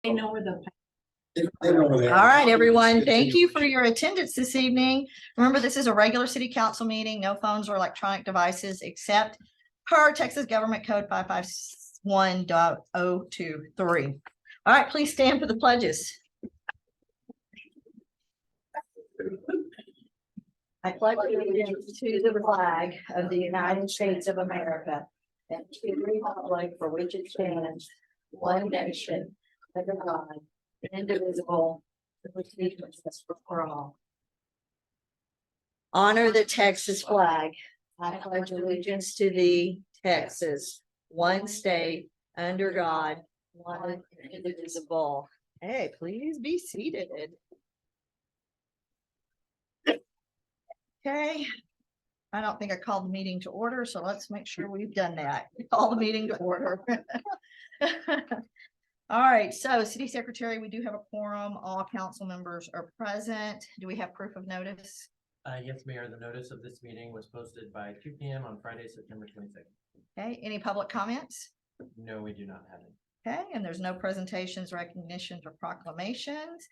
They know where the. All right, everyone, thank you for your attendance this evening. Remember, this is a regular city council meeting, no phones or electronic devices except per Texas Government Code 551.023. All right, please stand for the pledges. I pledge allegiance to the flag of the United States of America and to the republic for which it stands, one nation, under God, indivisible, with justice for all. Honor the Texas flag. I pledge allegiance to thee, Texas, one state, under God, one indivisible. Hey, please be seated. Okay, I don't think I called the meeting to order, so let's make sure we've done that. Call the meeting to order. All right, so city secretary, we do have a quorum. All council members are present. Do we have proof of notice? Yes, Mayor, the notice of this meeting was posted by 2 p.m. on Friday, September 22nd. Okay, any public comments? No, we do not have it. Okay, and there's no presentations, recognitions, or proclamations.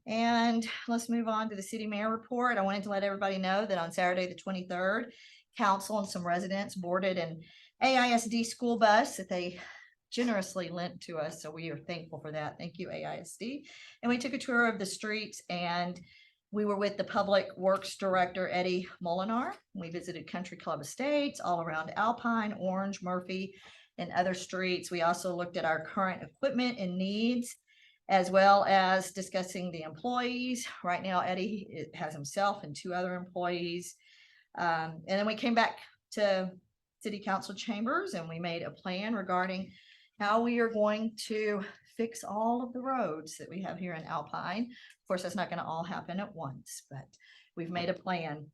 And let's move on to the city mayor report. I wanted to let everybody know that on Saturday, the 23rd, council and some residents boarded an AISD school bus that they generously lent to us. So we are thankful for that. Thank you, AISD. And we took a tour of the streets, and we were with the Public Works Director, Eddie Molinar. We visited Country Club Estates all around Alpine, Orange, Murphy, and other streets. We also looked at our current equipment and needs, as well as discussing the employees. Right now, Eddie has himself and 2 other employees. And then we came back to city council chambers and we made a plan regarding how we are going to fix all of the roads that we have here in Alpine. Of course, that's not going to all happen at once, but we've made a plan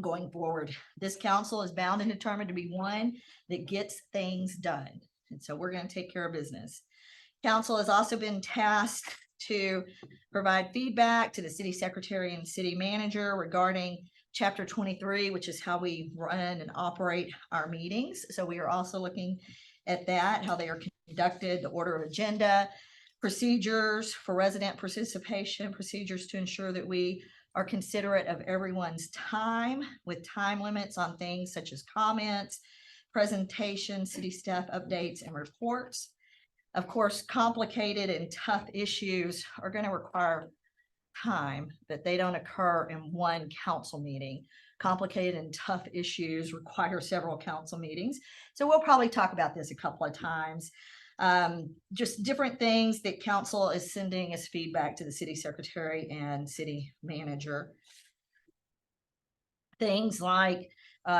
going forward. This council is bound and determined to be one that gets things done. And so we're going to take care of business. Council has also been tasked to provide feedback to the city secretary and city manager regarding Chapter 23, which is how we run and operate our meetings. So we are also looking at that, how they are conducted, the order of agenda, procedures for resident participation, procedures to ensure that we are considerate of everyone's time, with time limits on things such as comments, presentations, city staff updates, and reports. Of course, complicated and tough issues are going to require time, but they don't occur in one council meeting. Complicated and tough issues require several council meetings. So we'll probably talk about this a couple of times. Just different things that council is sending as feedback to the city secretary and city manager. Things like,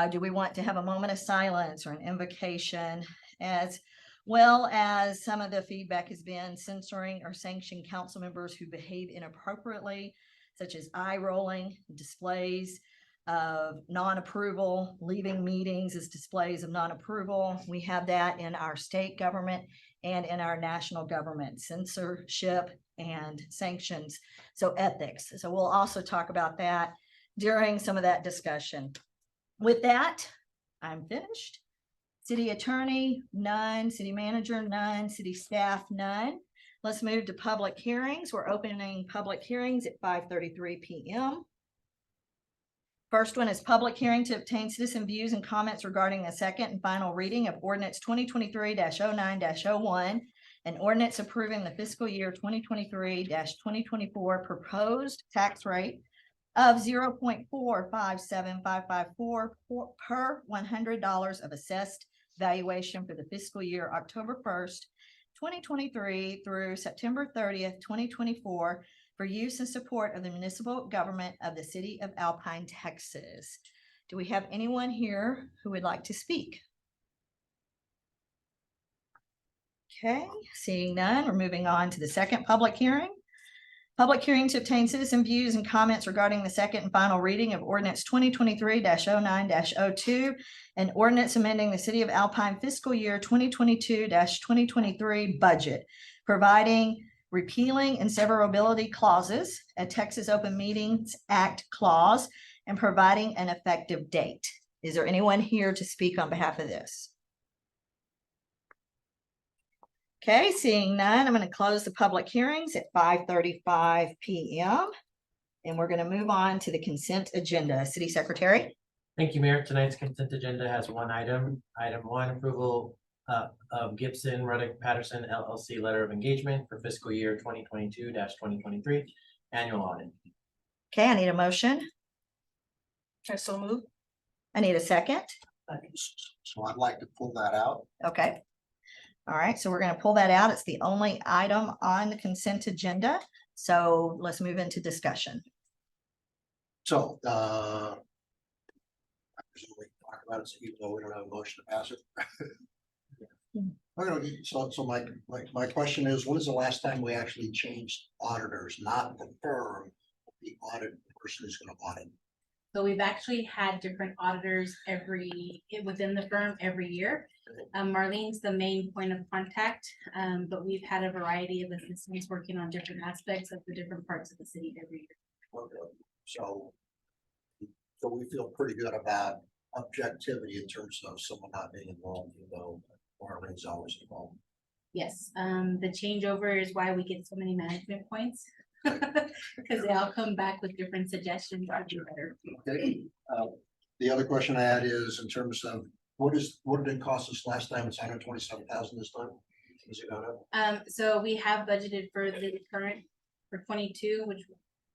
do we want to have a moment of silence or an invocation, as well as some of the feedback has been censoring or sanctioning council members who behave inappropriately, such as eye rolling, displays of non-approval, leaving meetings as displays of non-approval. We have that in our state government and in our national government, censorship and sanctions, so ethics. So we'll also talk about that during some of that discussion. With that, I'm finished. City attorney, none. City manager, none. City staff, none. Let's move to public hearings. We're opening public hearings at 5:33 p.m. First one is public hearing to obtain citizen views and comments regarding the second and final reading of ordinance 2023-09-01, an ordinance approving the fiscal year 2023-2024 proposed tax rate of 0.457554 per $100 of assessed valuation for the fiscal year October 1st, 2023 through September 30th, 2024 for use and support of the municipal government of the city of Alpine, Texas. Do we have anyone here who would like to speak? Okay, seeing none, we're moving on to the second public hearing. Public hearing to obtain citizen views and comments regarding the second and final reading of ordinance 2023-09-02, an ordinance amending the city of Alpine fiscal year 2022-2023 budget, providing repealing and severability clauses, a Texas Open Meetings Act clause, and providing an effective date. Is there anyone here to speak on behalf of this? Okay, seeing none, I'm going to close the public hearings at 5:35 p.m. And we're going to move on to the consent agenda. City Secretary? Thank you, Mayor. Tonight's consent agenda has one item. Item one, approval of Gibson Ruddock Patterson LLC letter of engagement for fiscal year 2022-2023 annual audit. Okay, I need a motion. I so move. I need a second. So I'd like to pull that out. Okay. All right, so we're going to pull that out. It's the only item on the consent agenda. So let's move into discussion. So, I presume we can talk about it, even though we don't have a motion to pass it. Okay, so my question is, when is the last time we actually changed auditors, not the firm, the audit person who's gonna audit? So we've actually had different auditors within the firm every year. Marlene's the main point of contact, but we've had a variety of assistants working on different aspects of the different parts of the city every year. Okay, so we feel pretty good about objectivity in terms of someone not being involved, even though Marlene's always involved. Yes, the changeover is why we get so many management points. Because they all come back with different suggestions to do better. Okay, the other question I had is in terms of what did it cost us last time? It's $127,000 this time. Is it gone up? So we have budgeted for the current for 22, which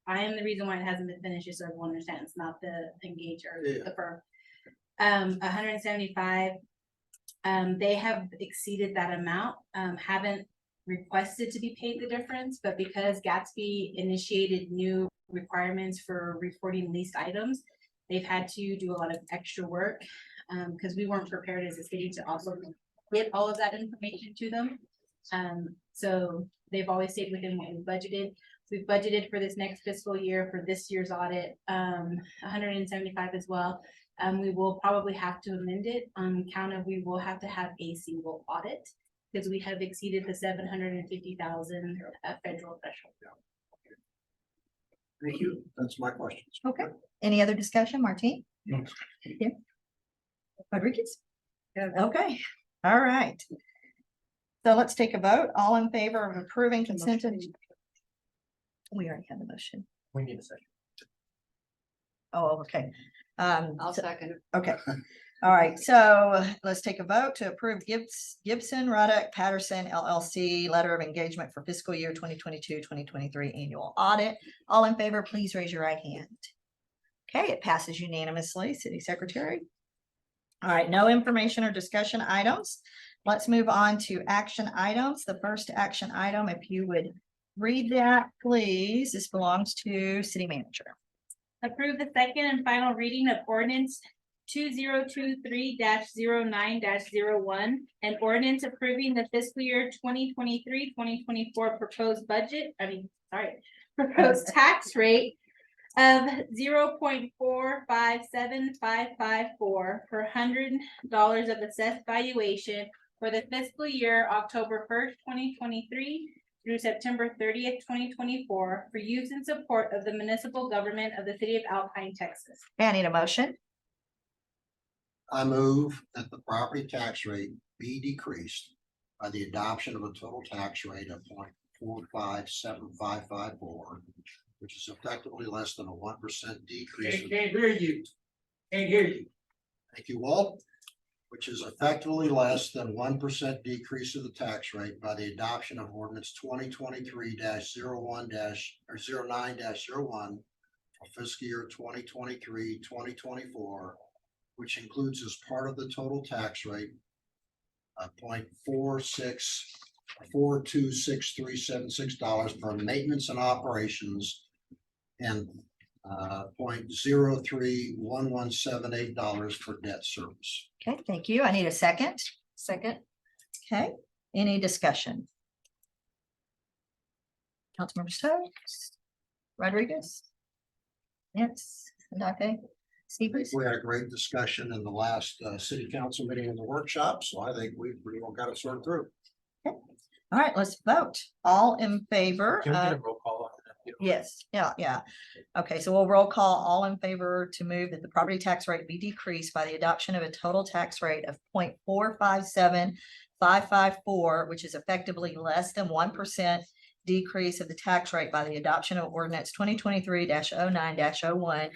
I am the reason why it hasn't been finished, just so everyone understands, not the engager, Yeah. the firm. 175. They have exceeded that amount, haven't requested to be paid the difference, but because Gatsby initiated new requirements for reporting leased items, they've had to do a lot of extra work, because we weren't prepared as a city to also get all of that information to them. So they've always stayed within what we budgeted. We've budgeted for this next fiscal year for this year's audit, 175 as well. We will probably have to amend it on account of we will have to have a single audit because we have exceeded the 750,000 federal threshold. Thank you. That's my questions. Okay. Any other discussion, Martine? No. Yeah. Rodriguez? Okay, all right. So let's take a vote. All in favor of approving consent? We already had the motion. We need a second. Oh, okay. I'll So- second it. okay. All right, so let's take a vote to approve Gibson Ruddock Patterson LLC letter of engagement for fiscal year 2022-2023 annual audit. All in favor, please raise your right hand. Okay, it passes unanimously. City Secretary. All right, no information or discussion items. Let's move on to action items. The first action item, if you would read that, please. This belongs to City Manager. Approve the second and final reading of ordinance 2023-09-01, an ordinance approving the fiscal year 2023-2024 proposed tax rate of 0.457554 per $100 of assessed valuation for the fiscal year October 1st, 2023 through September 30th, 2024 for use in support of the municipal government of the city of Alpine, Texas. Okay, I need a motion. I move that the property tax rate be decreased by the adoption of a total tax rate of 0.457554, which is effectively less than a 1% decrease. Can't hear you. Can't hear you. Thank you, Walt. Which is effectively less than 1% decrease of the tax rate by the adoption of ordinance 2023-09-01 for fiscal year 2023-2024, which includes as part of the total tax rate 0.426376 for maintenance and operations and $0.031178 for debt service. Okay, thank you. I need a second. Second. Okay, any discussion? Councilmember Stokes, Rodriguez? Yes, Dante, Stevens? We had a great discussion in the last city council meeting in the workshop, so I think we pretty well got it sorted through. All right, let's vote. All in favor? Can we get of- a roll call on that? Yes, yeah. Okay, so we'll roll call all in favor to move that the property tax rate be decreased by the adoption of a total tax rate of 554, which is effectively less than 1% decrease of the tax rate by the adoption of ordinance 2023-09-01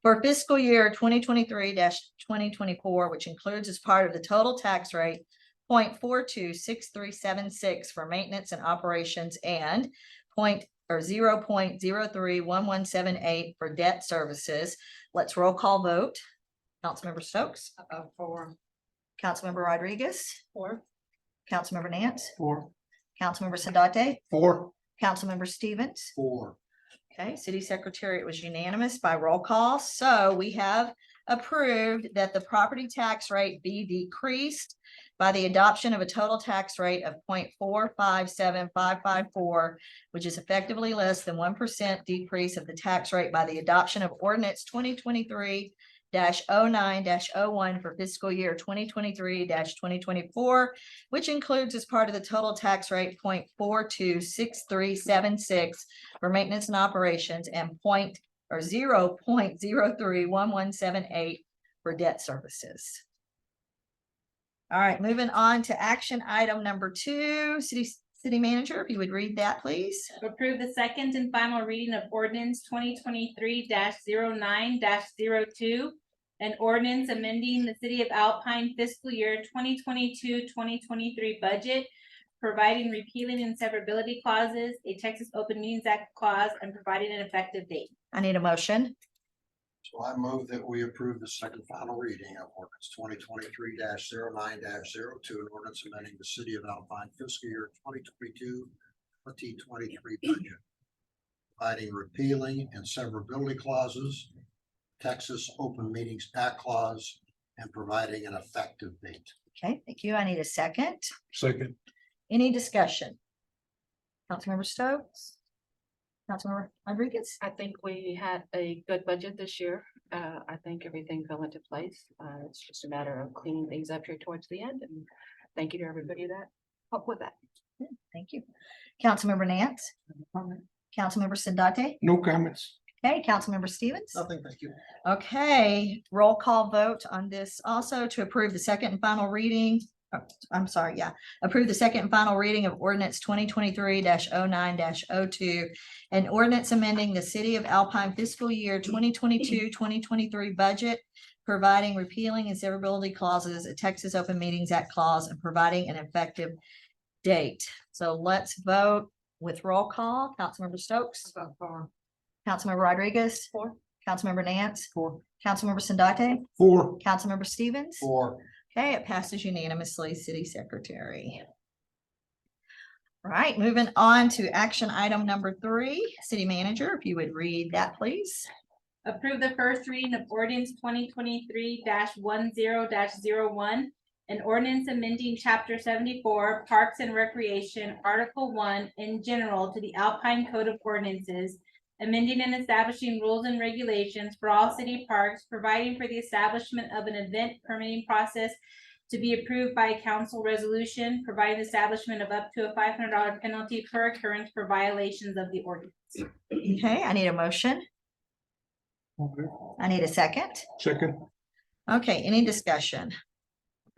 for fiscal year 2023-2024, which includes as part of the total tax rate 0.426376 for maintenance and operations and 0.031178 for debt services. Let's roll call vote. Councilmember Stokes, For. Councilmember Rodriguez, For. Councilmember Nance, 4. Councilmember Sadate, 4. Councilmember Stevens. 4. Okay, City Secretary, it was unanimous by roll call. So we have approved that the property tax rate be decreased by the adoption of a total tax rate of 0.457554, which is effectively less than 1% decrease of the tax rate by the adoption of ordinance 2023-09-01 for fiscal year 2023-2024, which includes as part of the total tax rate 0.426376 for maintenance and operations and 0.031178 for debt services. All right, moving on to action item number 2, City Manager, if you would read that, please. Approve the second and final reading of ordinance 2023-09-02. An ordinance amending the City of Alpine fiscal year 2022-2023 budget, providing repealing and severability clauses, a Texas Open Meetings Act clause, and providing an effective date. I need a motion. So I move that we approve the second final reading of ordinance 2023-09-02, an ordinance amending the City of Alpine fiscal year 2022-2023 budget, providing repealing and severability clauses, Texas Open Meetings Act clause, and providing an effective date. Okay, thank you. I need a second. Second. Any discussion? Councilmember Stokes? Councilmember Rodriguez? I think we had a good budget this year. I think everything fell into place. It's just a matter of cleaning things up here towards the end, and thank you to everybody that helped with that. Thank you. Councilmember Nance? Councilmember Sandate? No comments. Okay, Councilmember Stevens? Nothing, thank you. Okay, roll call vote on this also to approve the second and final reading. Approve the second and final reading of ordinance 2023-09-02. An ordinance amending the City of Alpine fiscal year 2022-2023 budget, providing repealing and severability clauses, a Texas Open Meetings Act clause, and providing an effective date. So let's vote with roll call. Councilmember Stokes? For. Councilmember Rodriguez? For. Councilmember Nance? 4. Councilmember Sandate? 4. Councilmember Stevens? 4. Okay, it passes unanimously, City Secretary. All right, moving on to action item number 3, City Manager, if you would read that, please. Approve the first reading of ordinance 2023-10-01. An ordinance amending chapter 74 Parks and Recreation, Article 1 in general to the Alpine Code of Ordinances, amending and establishing rules and regulations for all city parks, providing for the establishment of an event permitting process to be approved by a council resolution, providing the establishment of up to a $500 penalty per occurrence for violations of the ordinance. Okay, I need a motion. Okay. I need a second. Second. Okay, any discussion?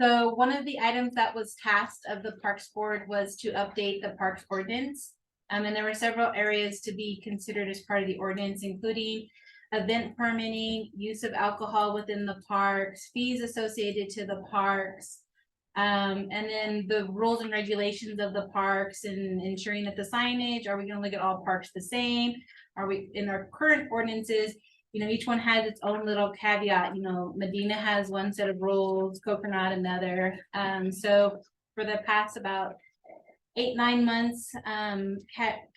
So one of the items that was tasked of the Parks Board was to update the Parks Ordinance. And there were several areas to be considered as part of the ordinance, including event permitting, use of alcohol within the parks, fees associated to the parks. And then the rules and regulations of the parks and ensuring that the signage, are we gonna look at all parks the same? Are we, in our current ordinances, each one has its own little caveat, Medina has one set of rules, Coconut another. So for the past about 8-9 months,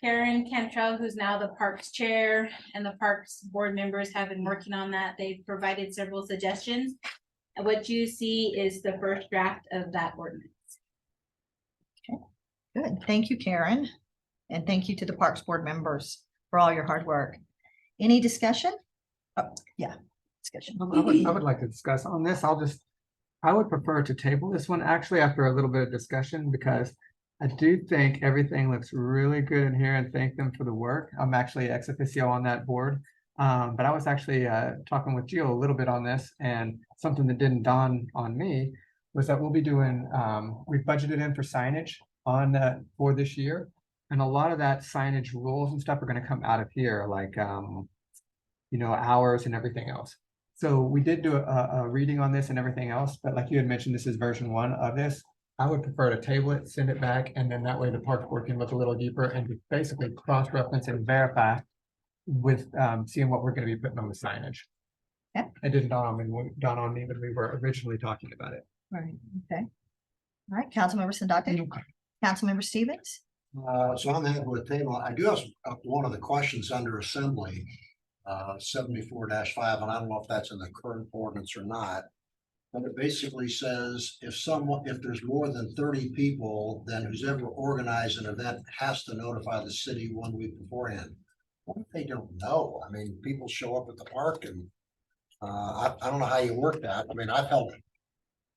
Karen Cantrell, who's now the Parks Chair, and the Parks Board members have been working on that. They've provided several suggestions. And what you see is the first draft of that ordinance. Good, thank you, Karen. And thank you to the Parks Board members for all your hard work. Any discussion? Oh, yeah, discussion. I would like to discuss on this. I would prefer to table this one actually after a little bit of discussion, because I do think everything looks really good in here and thank them for the work. I'm actually ex officio on that board. But I was actually talking with Gio a little bit on this, and something that didn't dawn on me was that we'll be doing, we've budgeted in for signage on, for this year. And a lot of that signage rules and stuff are gonna come out of here, like, hours and everything else. So we did do a reading on this and everything else, but like you had mentioned, this is version 1 of this. I would prefer to table it, send it back, and then that way the park board can look a little deeper and basically cross-reference and verify with, seeing what we're gonna be putting on the signage. Yeah. It didn't dawn on me when we were originally talking about it. Right, okay. All right, Councilmember Sandate, Councilmember Stevens. So I'm happy with the table. I do have one of the questions under assembly, 74-5, and I don't know if that's in the current ordinance or not. But it basically says if there's more than 30 people, then who's ever organized an event has to notify the city 1 week beforehand. What if they don't know? I mean, people show up at the park and I don't know how you work that. I mean, I held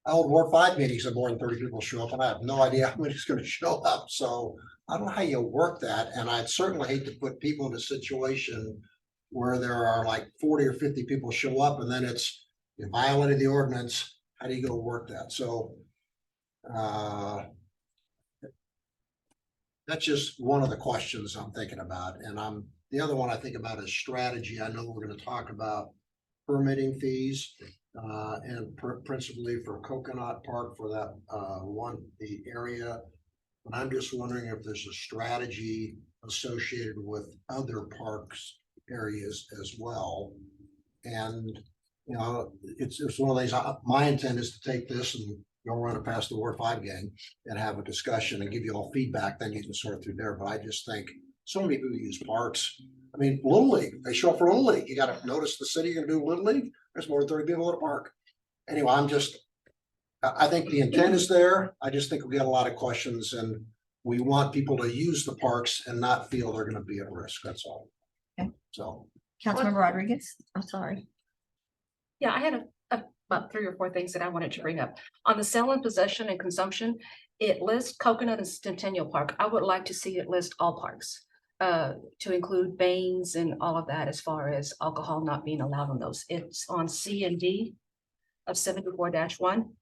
Ward 5 meetings and more than 30 people show up and I have no idea how many's gonna show up. So I don't know how you work that. And I'd certainly hate to put people in a situation where there are like 40 or 50 people show up and then it's you violated the ordinance. How do you go work that? So that's just one of the questions I'm thinking about. And the other one I think about is strategy. I know we're gonna talk about permitting fees and principally for Coconut Park for that the area. And I'm just wondering if there's a strategy associated with other parks areas as well. And it's one of these, my intent is to take this and go run it past the Ward 5 gang and have a discussion and give you all feedback, then you can sort through there. But I just think so many people use parks. I mean, Little League, they show up for Little League. You gotta notice the city, you're gonna do Little League, there's more than 30 people at a park. Anyway, I think the intent is there. I just think we got a lot of questions and we want people to use the parks and not feel they're gonna be at risk, that's all. Okay. So. Councilmember Rodriguez, I'm sorry. Yeah, I had about 3 or 4 things that I wanted to bring up. On the sale and possession and consumption, it lists Coconut and Centennial Park. I would like to see it list all parks. To include Baines and all of that as far as alcohol not being allowed on those. It's on C and D of 74-1.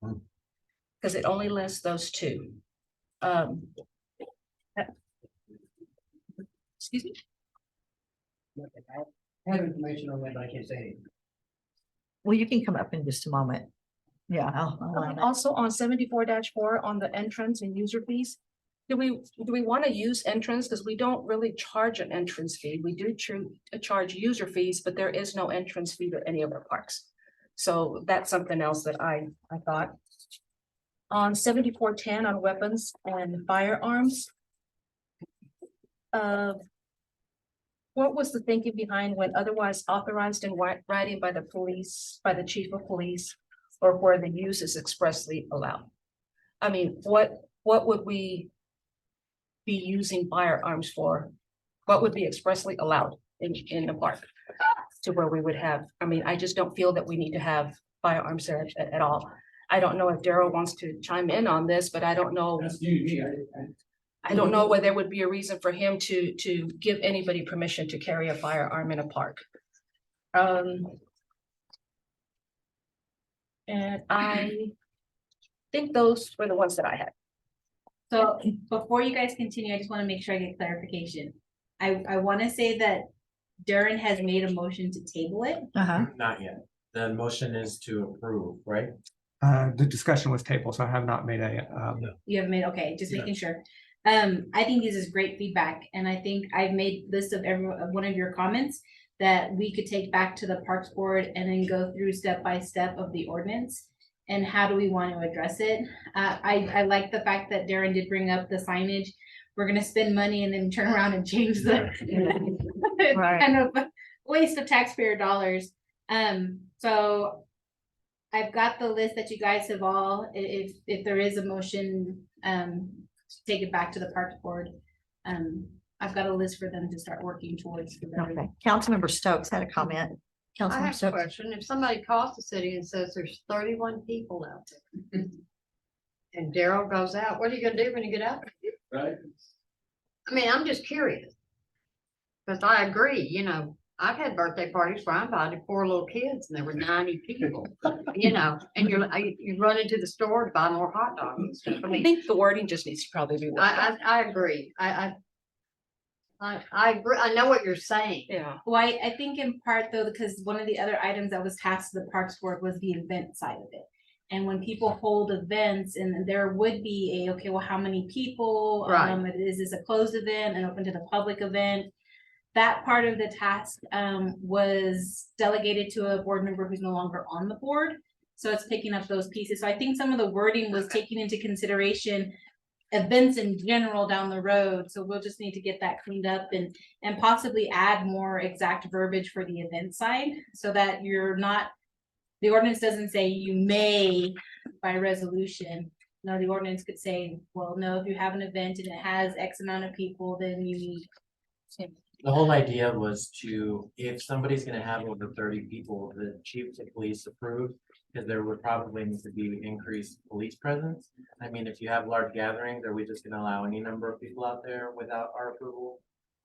Because it only lists those 2. Excuse me? I have information on that, but I can't say anything. Well, you can come up in just a moment. Yeah. I'll allow Okay, that. also on 74-4 on the entrance and user fees. Do we want to use entrance? Because we don't really charge an entrance fee. We do charge user fees, but there is no entrance fee to any of our parks. So that's something else that I thought. On 74-10 on weapons and firearms. What was the thinking behind when otherwise authorized in writing by the police, by the chief of police, or where the use is expressly allowed? I mean, what would we be using firearms for? What would be expressly allowed in the park to where we would have, I mean, I just don't feel that we need to have firearms there at all. I don't know if Daryl wants to chime in on this, but I don't know. That's new to me. I don't know whether there would be a reason for him to give anybody permission to carry a firearm in a park. And I think those were the ones that I had. So before you guys continue, I just want to make sure I get clarification. I want to say that Darren has made a motion to table it. Not yet. The motion is to approve, right? The discussion was tabled, so I have not made a, You have made, okay, just Yeah. making sure. I think this is great feedback, and I think I've made list of one of your comments that we could take back to the Parks Board and then go through step by step of the ordinance. And how do we want to address it? I like the fact that Darren did bring up the signage. We're gonna spend money and then turn around and change the Right. kind of waste of taxpayer dollars. So I've got the list that you guys have all, if there is a motion, to take it back to the Parks Board. I've got a list for them to start working towards. Okay, Councilmember Stokes had a comment. I Councilmember have a Stokes. question. If somebody calls the city and says there's 31 people out there. And Daryl goes out, what are you gonna do when you get out there? Right? I mean, I'm just curious. Cause I agree, I've had birthday parties where I invited 4 little kids and there were 90 people, you know, and you run into the store to buy more hot dogs and stuff. I I mean, think the wording just needs to probably be. worked out. I agree. I agree. I know what you're saying. Yeah, Well, I think in part though, because one of the other items that was tasked to the Parks Board was the event side of it. And when people hold events and there would be okay, well, how many people? Right. Is this a closed event and open to the public event? That part of the task was delegated to a board member who's no longer on the board. So it's picking up those pieces. So I think some of the wording was taking into consideration events in general down the road. So we'll just need to get that cleaned up and possibly add more exact verbiage for the event side so that you're not, the ordinance doesn't say you may by resolution. No, the ordinance could say, well, no, if you have an event and it has X amount of people, then you need. The whole idea was to, if somebody's gonna have over 30 people, the chief of police approved, because there would probably need to be increased police presence. I mean, if you have large gatherings, are we just gonna allow any number of people out there without our approval?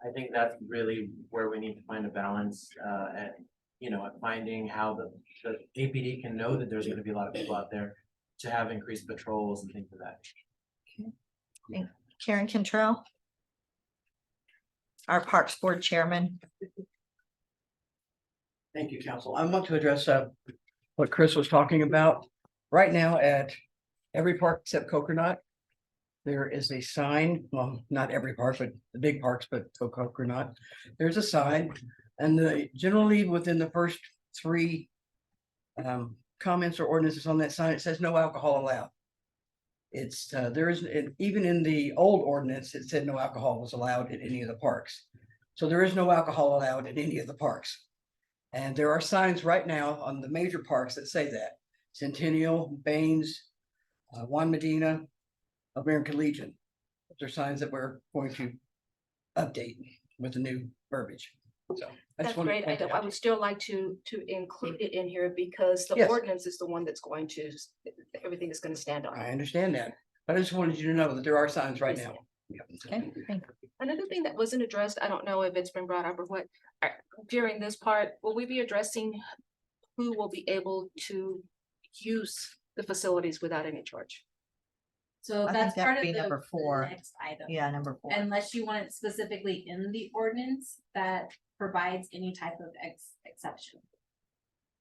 I think that's really where we need to find a balance, at, you know, at finding how the APD can know that there's gonna be a lot of people out there to have increased patrols and things of that. Karen Cantrell, our Parks Board Chairman. Thank you, council. I want to address what Chris was talking about. Right now at every park except Coconut, there is a sign, well, not every park, but the big parks, but Coconut. There's a sign and generally within the first 3 comments or ordinances on that sign, it says no alcohol allowed. It's there is, even in the old ordinance, it said no alcohol was allowed in any of the parks. So there is no alcohol allowed in any of the parks. And there are signs right now on the major parks that say that. Centennial, Baines, Juan Medina, American Legion. Those are signs that we're going to update with the new verbiage. So I that's just wanted to great. point that I out. would still like to include it in here because the Yes. ordinance is the one that's going to, everything is gonna stand on. I understand that, but I just wanted you to know that there are signs right now. Yep. Okay, thank you. Another thing that wasn't addressed, I don't know if it's been brought up or what, during this part, will we be addressing who will be able to use the facilities without any charge? So I think that's that part would of be the number 4. next item. Yeah, number 4. Unless you want it specifically in the ordinance that provides any type of exception.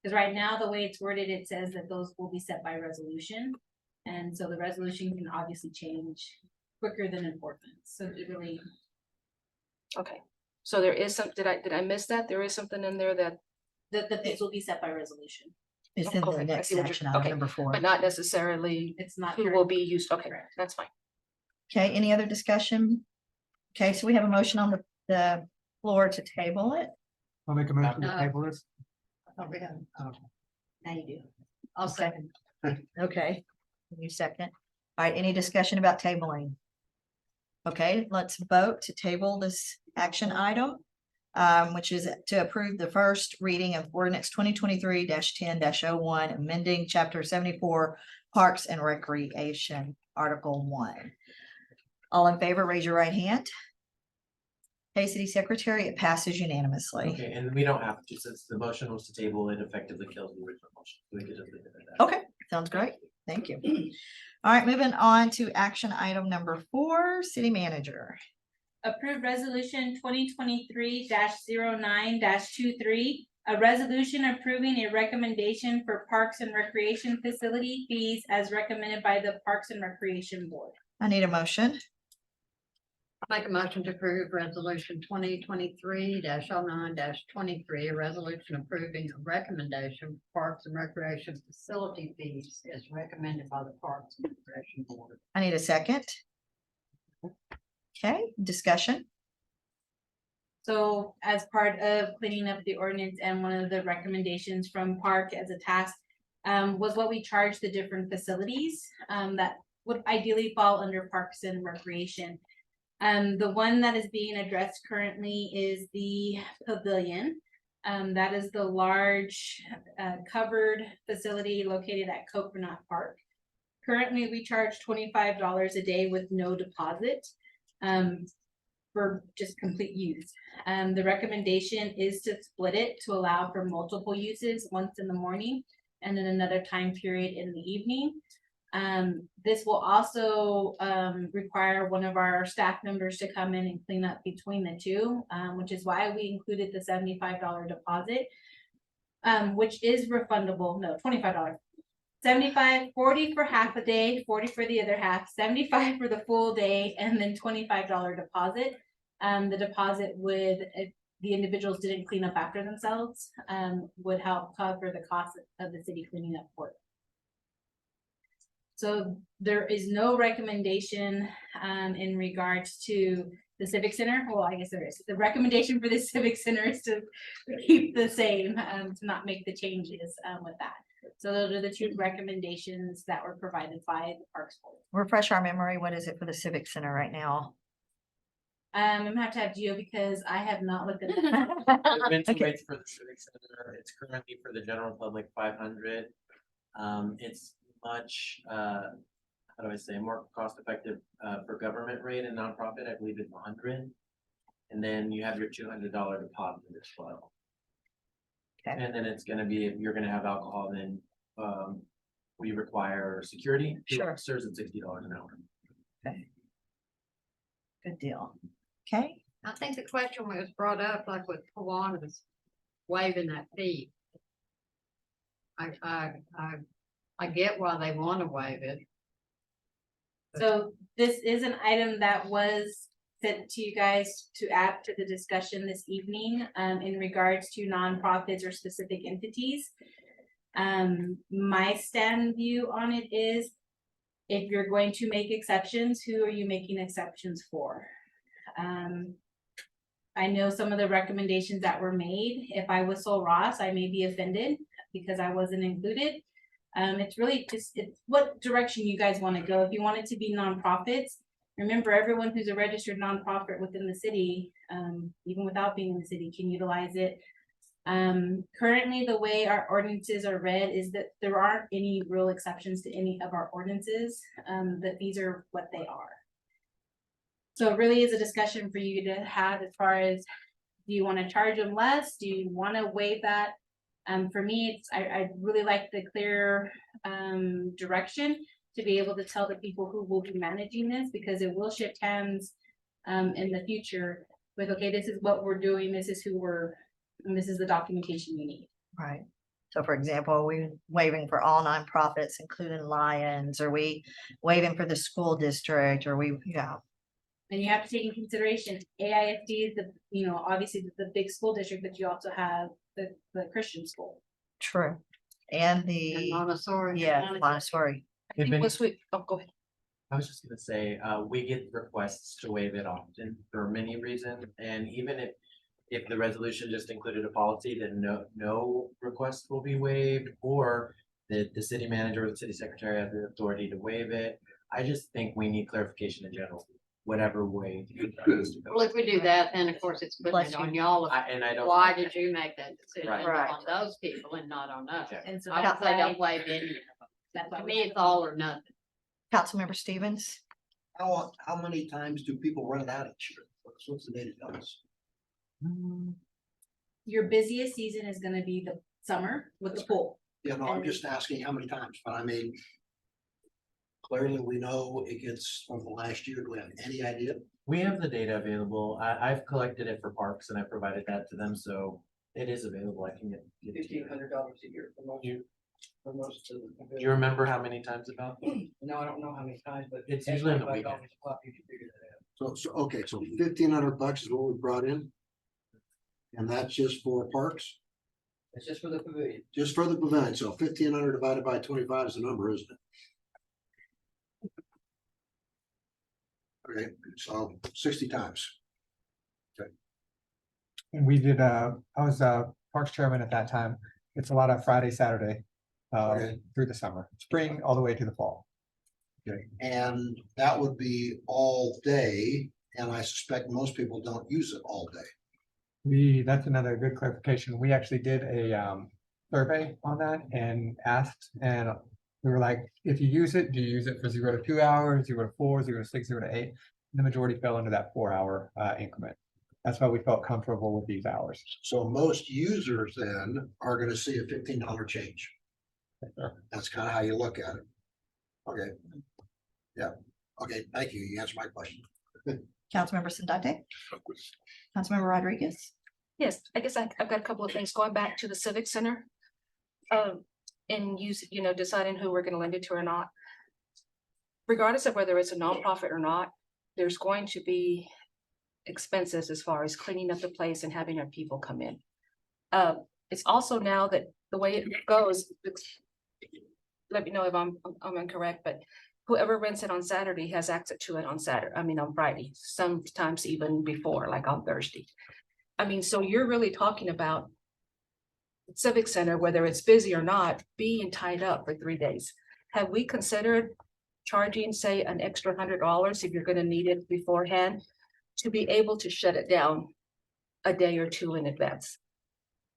Because right now, the way it's worded, it says that those will be set by resolution. And so the resolution can obviously change quicker than an ordinance. So it really, Okay, so there is some, did I miss that? There is something in there that, the fees will be set by resolution. It's in Okay, the I next see what you're- action item, okay, number 4. but not necessarily It's not. who will be used. Okay, Correct. that's fine. Okay, any other discussion? Okay, so we have a motion on the floor to table it. I'll make a motion to No. table this. Oh, we have- Now you do. I'll Okay. second. Okay, you second. All right, any discussion about tabling? Okay, let's vote to table this action item, which is to approve the first reading of ordinance 2023-10-01, amending chapter 74, Parks and Recreation, Article 1. All in favor, raise your right hand. Okay, City Secretary, it passes unanimously. Okay, and we don't have to, since the motion was to table, it effectively kills the original motion. So we could just leave it at that. Okay, sounds great. Thank you. All right, moving on to action item number 4, City Manager. Approve resolution 2023-09-23, a resolution approving a recommendation for Parks and Recreation facility fees as recommended by the Parks and Recreation Board. I need a motion. Make a motion to approve resolution 2023-09-23, a resolution approving a recommendation for Parks and Recreation facility fees as recommended by the Parks and Recreation Board. I need a second. Okay, discussion. So as part of cleaning up the ordinance and one of the recommendations from Park as a task was what we charge the different facilities that would ideally fall under Parks and Recreation. The one that is being addressed currently is the pavilion. That is the large covered facility located at Coconut Park. Currently, we charge $25 a day with no deposit for just complete use. The recommendation is to split it to allow for multiple uses, once in the morning and then another time period in the evening. This will also require one of our staff members to come in and clean up between the two, which is why we included the $75 deposit, which is refundable, no, $25. 75, 40 for half a day, 40 for the other half, 75 for the full day, and then $25 deposit. The deposit would, if the individuals didn't clean up after themselves, would help cover the cost of the city cleaning up for them. So there is no recommendation in regards to the Civic Center. Well, I guess there is. The recommendation for the Civic Center is to keep the same, to not make the changes with that. So those are the two recommendations that were provided by the Parks Board. Refresh our memory, what is it for the Civic Center right now? I'm gonna have to have Gio because I have not looked at it. The rental Okay. rates for the Civic Center, it's currently for the general public 500. It's much, how do I say, more cost effective for government rate and nonprofit, I believe it's 100. And then you have your $200 deposit as well. Okay. And then it's gonna be, if you're gonna have alcohol, then we require security. Sure. Officers at $60 an hour. Good deal. Okay, I think the question was brought up like with Kiwanis waiving that fee. I get why they want to waive it. So this is an item that was sent to you guys to add to the discussion this evening, in regards to nonprofits or specific entities. My stand view on it is, if you're going to make exceptions, who are you making exceptions for? I know some of the recommendations that were made. If I was Sol Ross, I may be offended because I wasn't included. It's really just, it's what direction you guys want to go. If you want it to be nonprofits, remember, everyone who's a registered nonprofit within the city, even without being in the city, can utilize it. Currently, the way our ordinances are read is that there aren't any real exceptions to any of our ordinances, that these are what they are. So it really is a discussion for you to have as far as, do you want to charge them less? Do you want to waive that? For me, it's, I really like the clear direction to be able to tell the people who will be managing this, because it will shift hands in the future with, okay, this is what we're doing, this is who we're, and this is the documentation you need. right. So for example, are we waiving for all nonprofits, including Lions? Are we waiving for the school district? Or we, yeah, And you have to take in consideration, AISD is the, you know, obviously the big school district, but you also have the Christian school. true. And And the, Montessori. yeah, Montessori. If any- Go ahead. I was just gonna say, we get requests to waive it often for many reasons, and even if the resolution just included a policy, then no request will be waived, or the city manager or the city secretary has the authority to waive it. I just think we need clarification in general, whatever way. Well, if we do that, then of course it's putting Bless it you. on y'all. And I don't. Why did you make that decision Right. Right. on those people and not on us? Okay. And so I that's would say why, don't waive any. that's why To we me, have- it's all or nothing. Councilmember Stevens? How many times do people rent it out each year? What's the data tell us? your busiest season is gonna be the summer with the pool. Yeah, no, I'm just asking how many times, but I mean, clearly we know it gets from the last year. Do we have any idea? We have the data available. I've collected it for parks and I provided that to them, so it is available. I can get it to you. $1,500 a year for most. You- For most of Do you remember how many times about? No, I don't know how many times, but. It's usually in the $25 weekend. a pop, you can figure that out. So, okay, so $1,500 is what we brought in? And that's just for parks, It's just for the pavilion. just for the pavilion. So 1,500 divided by 25 is the number, isn't it? Okay, so 60 times. And we did, I was Parks Chairman at that time. It's a lot of Friday, Saturday, Okay. through the summer, spring all the way to the fall. Okay, and that would be all day, and I suspect most people don't use it all day. That's another good clarification. We actually did a survey on that and asked, and we were like, if you use it, do you use it for 0 to 2 hours, 0 to 4, 0 to 6, 0 to 8? The majority fell into that 4-hour increment. That's why we felt comfortable with these hours. So most users then are gonna see a $15 change. That's kind of how you look at it. Okay. Yeah, okay, thank you. You answered my question. Councilmember Sandate? Councilmember Rodriguez? Yes, I guess I've got a couple of things going back to the Civic Center. And deciding who we're gonna lend it to or not. Regardless of whether it's a nonprofit or not, there's going to be expenses as far as cleaning up the place and having our people come in. It's also now that the way it goes, let me know if I'm incorrect, but whoever rents it on Saturday has access to it on on Friday, sometimes even before, like on Thursday. I mean, so you're really talking about Civic Center, whether it's busy or not, being tied up for 3 days. Have we considered charging, say, an extra $100 if you're gonna need it beforehand to be able to shut it down a day or two in advance?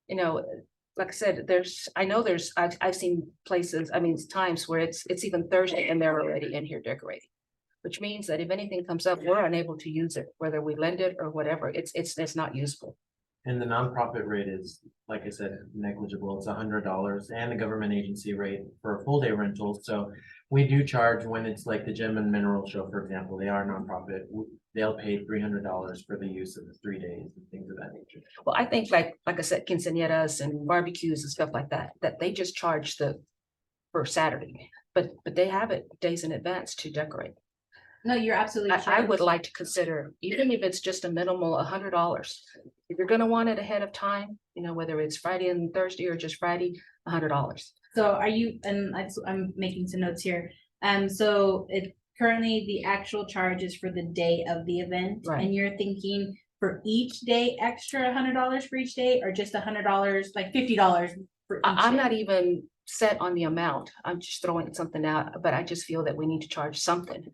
Like I said, I've seen places, times where it's even Thursday and they're already in here decorating. Which means that if anything comes up, we're unable to use it, whether we lend it or whatever, it's not useful. And the nonprofit rate is, like I said, negligible. It's $100 and the government agency rate for a full day rental. So we do charge when it's like the Gem and Mineral Show, for example, they are nonprofit. They'll pay $300 for the use of the 3 days and things of that nature. Well, I think like I said, quinceañeras and barbecues and stuff like that they just charge for Saturday, but they have it days in advance to decorate. No, you're absolutely I would correct. like to consider, even if it's just a minimal $100. If you're gonna want it ahead of time, whether it's Friday and Thursday or just Friday, $100. So are you, and I'm making some notes here. So currently the actual charge is for the day of the event. Right. And you're thinking for each day, extra $100 for each day, or just $100, like $50 for each I'm day? not even set on the amount. I'm just throwing something out, but I just feel that we need to charge something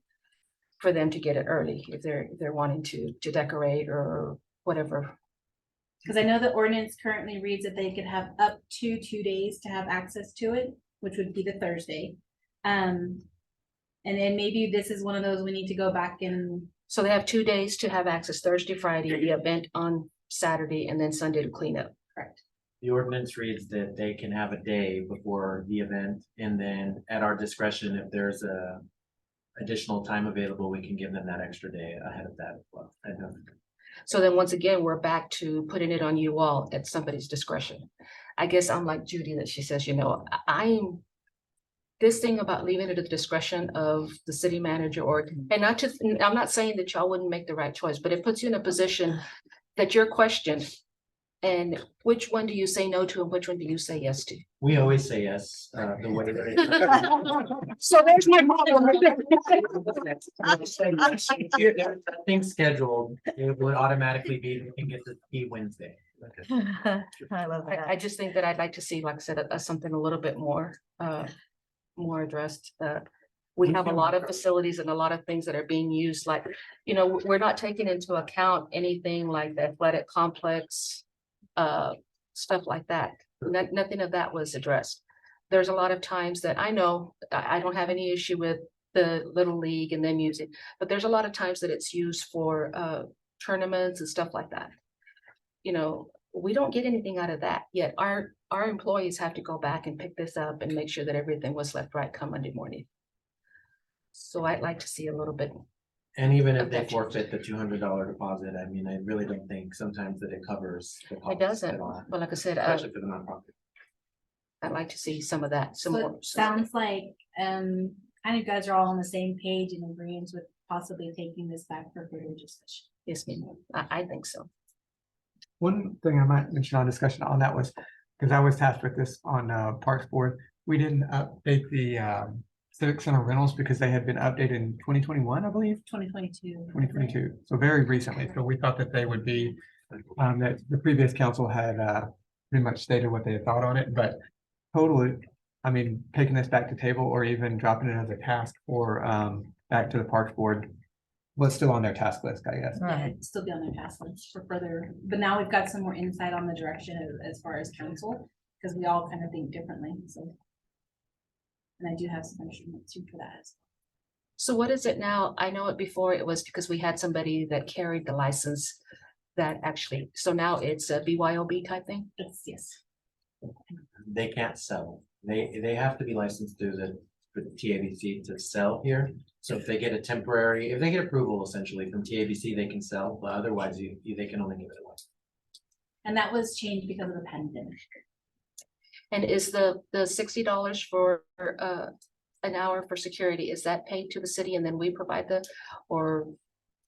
for them to get it early if they're wanting to decorate or whatever. Because I know the ordinance currently reads that they could have up to 2 days to have access to it, which would be the Thursday. And then maybe this is one of those we need to go back and, So they have 2 days to have access, Thursday, Friday, the event on Saturday, and then Sunday to clean up. correct. The ordinance reads that they can have a day before the event, and then at our discretion, if there's a additional time available, we can give them that extra day ahead of that as well. I know. So then once again, we're back to putting it on you all at somebody's discretion. I guess I'm like Judy that she says, this thing about leaving it at the discretion of the city manager I'm not saying that y'all wouldn't make the right choice, but it puts you in a position that you're questioned. And which one do you say no to and which one do you say yes to? We always say yes, the way that. So there's my problem. Things scheduled, it would automatically be, we can get the key Wednesday. I love that. I just think that I'd like to see, like I said, something a little bit more addressed. We have a lot of facilities and a lot of things that are being used, like, we're not taking into account anything like the athletic complex, stuff like that. Nothing of that was addressed. There's a lot of times that I know, I don't have any issue with the Little League and them using, but there's a lot of times that it's used for tournaments and stuff like that. We don't get anything out of that, yet our employees have to go back and pick this up and make sure that everything was left right come Monday morning. So I'd like to see a little bit. And even if they Okay. forfeit the $200 deposit, I mean, I really don't think sometimes that it covers the cost It doesn't, at all, but like I said, especially for the nonprofit. I'd like to see some of that, some So more. it sounds like, kind of you guys are all on the same page and agreeing with possibly taking this back for further discussion. Yes, ma'am. I think so. One thing I might mention on discussion on that was, because I was tasked with this on Parks Board, we didn't update the Civic Center rentals because they had been updated in 2021, I believe, 2022. 2022, so very recently. So we thought that they would be, that the previous council had pretty much stated what they had thought on it, but totally, taking this back to table or even dropping it as a task for back to the Parks Board was still on their task list, I guess. Yeah, it'd still be on their task list for further, but now we've got some more insight on the direction as far as council, because we all kind of think differently, so. And I do have some instruments too for that. So what is it now? I know it before it was because we had somebody that carried the license that actually, so now it's a BYOB type thing? Yes. They can't sell. They have to be licensed through the TABC to sell here. So if they get if they get approval essentially from TABC, they can sell, but otherwise they can only give it away. And that was changed because of the pandemic. And is the $60 for an hour for security, is that paid to the city and then we provide or?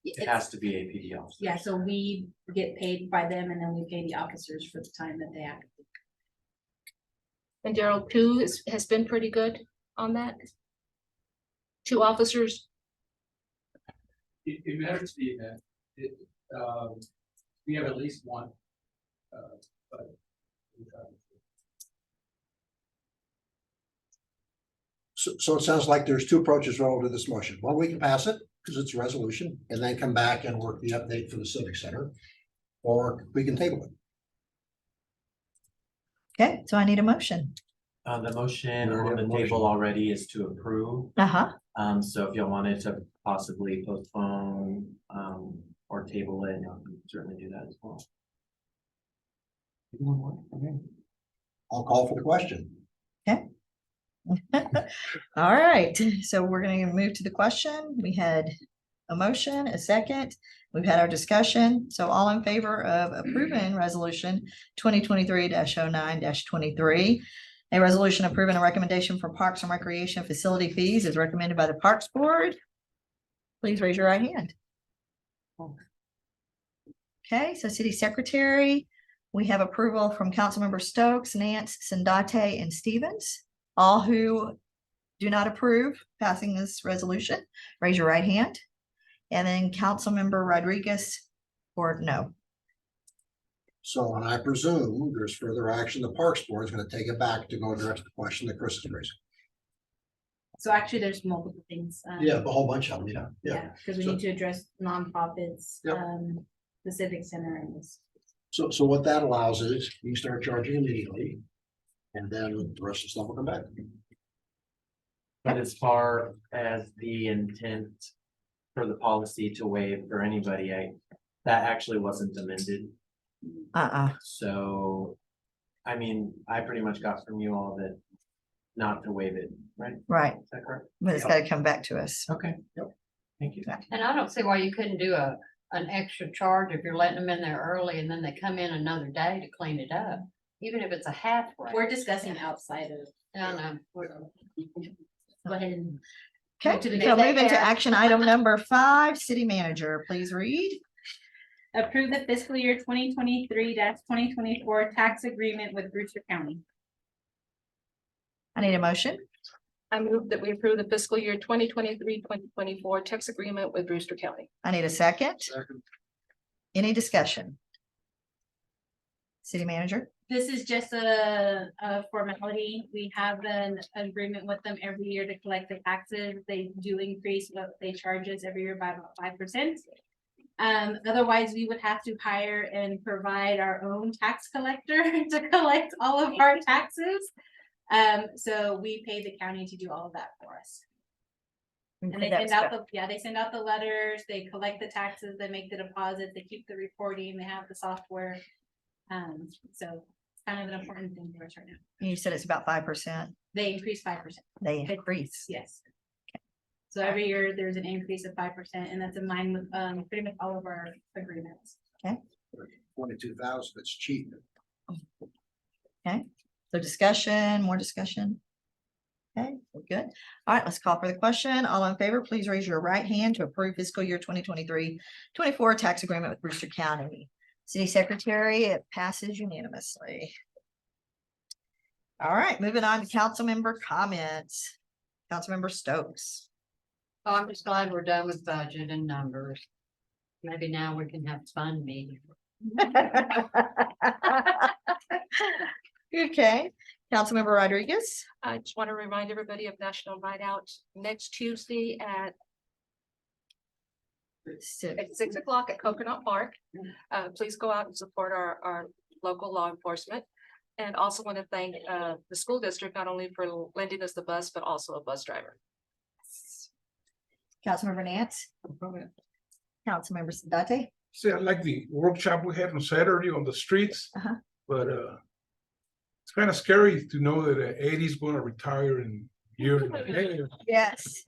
It has to be a PD officer. Yeah, so we get paid by them and then we pay the officers for the time that they act. And Daryl, two has been pretty good on that? 2 officers? It matters the event. We have at least one. But. So it sounds like there's 2 approaches relative to this motion. One, we can pass it because it's a resolution and then come back and work the update for the Civic Center. Or we can table it. Okay, so I need a motion. The motion We already on have the a motion. table already is to approve. Uh-huh. So if y'all wanted to possibly postpone, or table it, y'all can certainly do that as well. I'll call for the question. All right, so we're gonna move to the question. We had a motion, a second. We've had our discussion. So all in favor of approving resolution 2023-09-23. A resolution approving a recommendation for Parks and Recreation facility fees is recommended by the Parks Board. Please raise your right hand. Okay, so City Secretary, we have approval from Councilmember Stokes, Nance, Sandate, and Stevens. All who do not approve passing this resolution, raise your right hand. And then Councilmember Rodriguez, or no. So, and I presume there's further action. The Parks Board is going to take it back to go address the question that Chris is raising. So actually, there's multiple things. Yeah, a whole bunch of them, yeah. Yeah, because we So- need to address nonprofits, Yep. the Civic Center and this. So what that allows is you start charging immediately. And then the rest of the stuff will come back. But as far as the intent for the policy to waive for anybody, that actually wasn't amended. So, I mean, I pretty much got from you all that not to waive it, right? Right, Is that correct? but it's gotta come back to us. Okay, yep. Thank you. And I don't see why you couldn't do an extra charge if you're letting them in there early and then they come in another day to clean it up. Even if it's a half rate. We're discussing outside of. I know. Go ahead and. Okay, To the so next move into item. action item number 5, City Manager, please read. Approve the fiscal year 2023-2024 tax agreement with Brewster County. I need a motion. I move that we approve the fiscal year 2023-2024 tax agreement with Brewster County. I need a second. Any discussion? City Manager? This is just a formality. We have an agreement with them every year to collect the taxes. They do increase what they charge us every year by about 5%. Otherwise, we would have to hire and provide our own tax collector to collect all of our taxes. So we pay the county to do all of that for us. And they send out they send out the letters, they collect the taxes, they make the deposits, they keep the reporting, they have the software. So it's kind of an important thing for us right now. You said it's about 5%. They increase 5%. They increase. Yes. So every year there's an increase of 5%, and that's in line with pretty much all of our agreements. 22,000, it's cheap. So discussion, more discussion. Okay, we're good. All right, let's call for the question. All in favor, please raise your right hand to approve fiscal year 2023-24 tax agreement with Brewster County. City Secretary, it passes unanimously. All right, moving on to council member comments. Councilmember Stokes. Oh, I'm just glad we're done with budget and numbers. Maybe now we can have fun meeting. Okay, Councilmember Rodriguez. I just want to remind everybody of National Night Out next Tuesday at 6 o'clock at Coconut Park. Please go out and support our local law enforcement. And also want to thank the school district, not only for lending us the bus, but also a bus driver. Councilmember Nance. Councilmember Sandate. See, I like the workshop we had on Saturday on the streets, Uh-huh. but it's kind of scary to know that Eddie's gonna retire in a year and a half. Yes.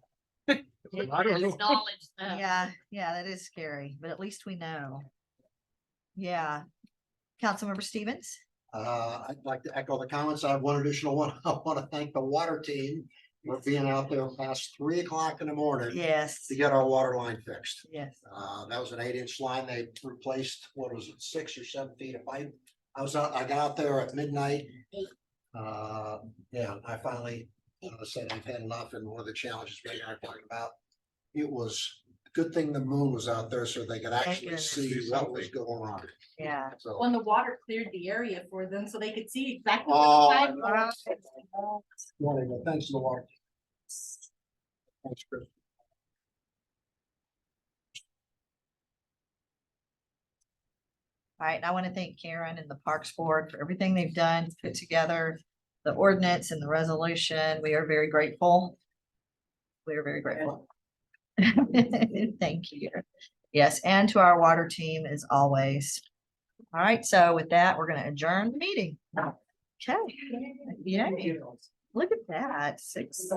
I don't know. Acknowledge that. Yeah, that is scary, but at least we know. Yeah. Councilmember Stevens? I'd like to echo the comments. I have one additional one. I want to thank the water team for being out there past 3 o'clock in the morning Yes, to get our water line fixed. yes. That was an 8-inch line. They replaced, what was it, 6 or 7 feet of pipe. I got out there at midnight. Yeah, I finally said I've had enough, and one of the challenges we are talking about. It was a good thing the moon was out there so they could actually goodness. see what was going on. Yeah. So. When the water cleared the area for them, so they could see exactly Oh, what the flag was. Morning, well, thanks to the water. Thanks, Chris. All right, and I want to thank Karen and the Parks Board for everything they've done, to put together the ordinance and the resolution. We are very grateful. We are very grateful. Thank you. Yes, and to our water team as always. All right, so with that, we're gonna adjourn the meeting. Okay. Yeah, look at that, 6.